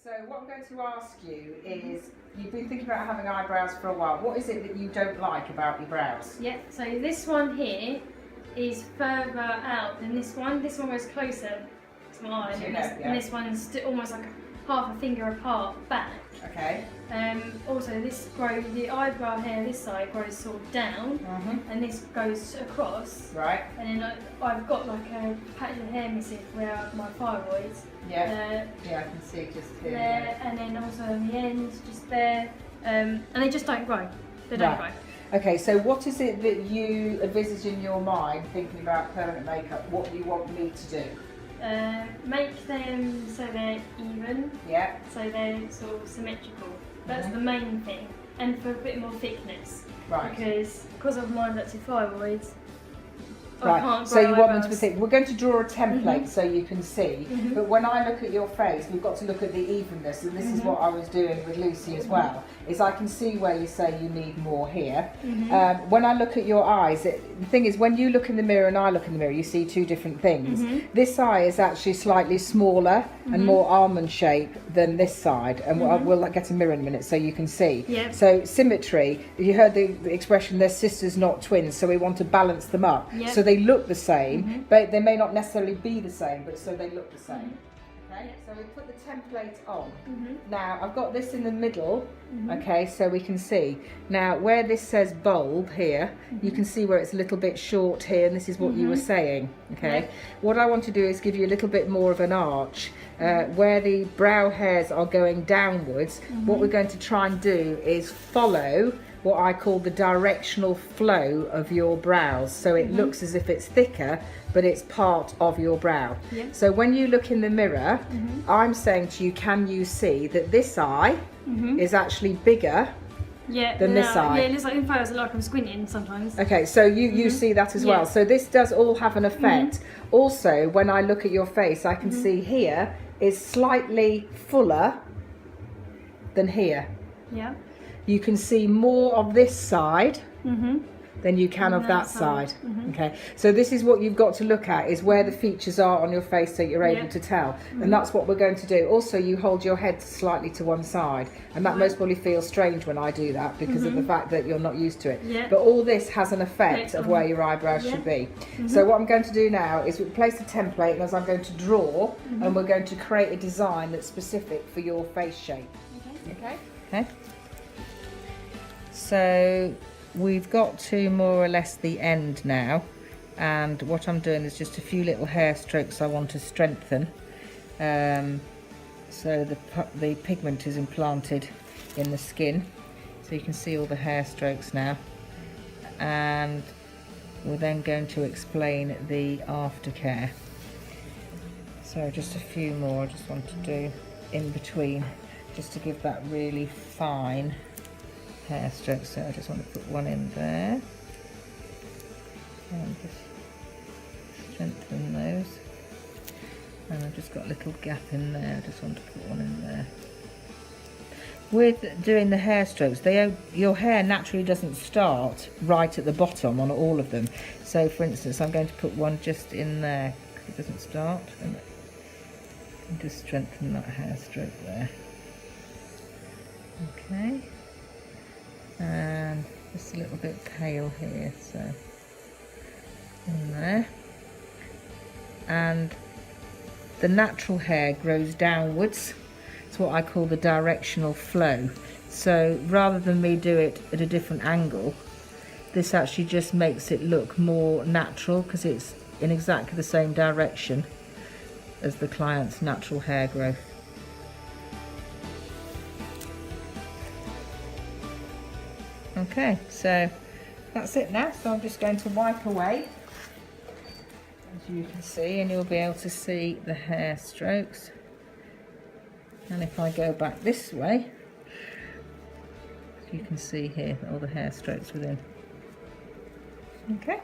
So what I'm going to ask you is, you've been thinking about having eyebrows for a while. What is it that you don't like about your brows? Yep, so this one here is further out than this one. This one goes closer to my eye, and this one's almost like half a finger apart back. Okay. Also, the eyebrow hair this side grows sort of down, and this goes across. Right. And then I've got like a patch of hair missing where my thyroids. Yeah. Yeah, I can see just here. There, and then also on the end, just there, and they just don't grow. They don't grow. Okay, so what is it that you envisage in your mind thinking about permanent makeup? What do you want me to do? Make them so they're even. Yeah. So they're sort of symmetrical. That's the main thing, and for a bit more thickness. Right. Because of my reductive thyroids. Right, I can't so you grow want them to be eyebrows. thick. We're going to draw a template so you can see, but when I look at your face, we've got to look at the evenness, and this is what I was doing with Lucy as well, is I can see where you say you need more here. When I look at your eyes, the thing is, when you look in the mirror and I look in the mirror, you see two different things. This eye is actually slightly smaller and more almond shape than this side, and we'll get a mirror in a minute so you can see. Yep. So symmetry, you heard the expression, they're sisters not twins, so we want to balance them up. Yep. So they look the same, but they may not necessarily be the same, but so they look the same. Okay, so we put the template on. Now I've got this in the middle, okay, so we can see. Now where this says bulb here, you can see where it's a little bit short here, and this is what you were saying, okay? Yep. What I want to do is give you a little bit more of an arch. Where the brow hairs are going downwards, what we're going to try and do is follow what I call the directional flow of your brows, so it looks as if it's thicker, but it's part of your brow. Yep. So when you look in the mirror, I'm saying to you, can you see that this eye is actually bigger than this eye? Yeah, it looks like in photos, like I'm squinting sometimes. Okay, so you see that as well. So this does all have an effect. Also, when I look at your face, I can see here is slightly fuller than here. Yeah. You can see more of this side than you can of that side. Okay, so this is what you've got to look at, is where the features are on your face so you're able to tell, and that's what we're going to do. Also, you hold your head slightly to one side, and that most probably feels strange when I do that because of the fact that you're not used to it. Yeah. But all this has an effect of where your eyebrows should be. So what I'm going to do now is we place a template, and as I'm going to draw, and we're going to create a design that's specific for your face shape. Okay. So we've got to more or less the end now, and what I'm doing is just a few little hair strokes I want to strengthen. So the pigment is implanted in the skin, so you can see all the hair strokes now, and we're then going to explain the aftercare. So just a few more I just want to do in between, just to give that really fine hair stroke. So I just want to put one in there and just strengthen those, and I've just got a little gap in there. I just want to put one in there. With doing the hair strokes, your hair naturally doesn't start right at the bottom on all of them. So for instance, I'm going to put one just in there because it doesn't start, and just strengthen that hair stroke there. Okay. And just a little bit pale here, so in there. And the natural hair grows downwards. It's what I call the directional flow. So rather than me do it at a different angle, this actually just makes it look more natural because it's in exactly the same direction as the client's natural hair growth. Okay, so that's it now. So I'm just going to wipe away, as you can see, and you'll be able to see the hair strokes. And if I go back this way, you can see here all the hair strokes within. Okay.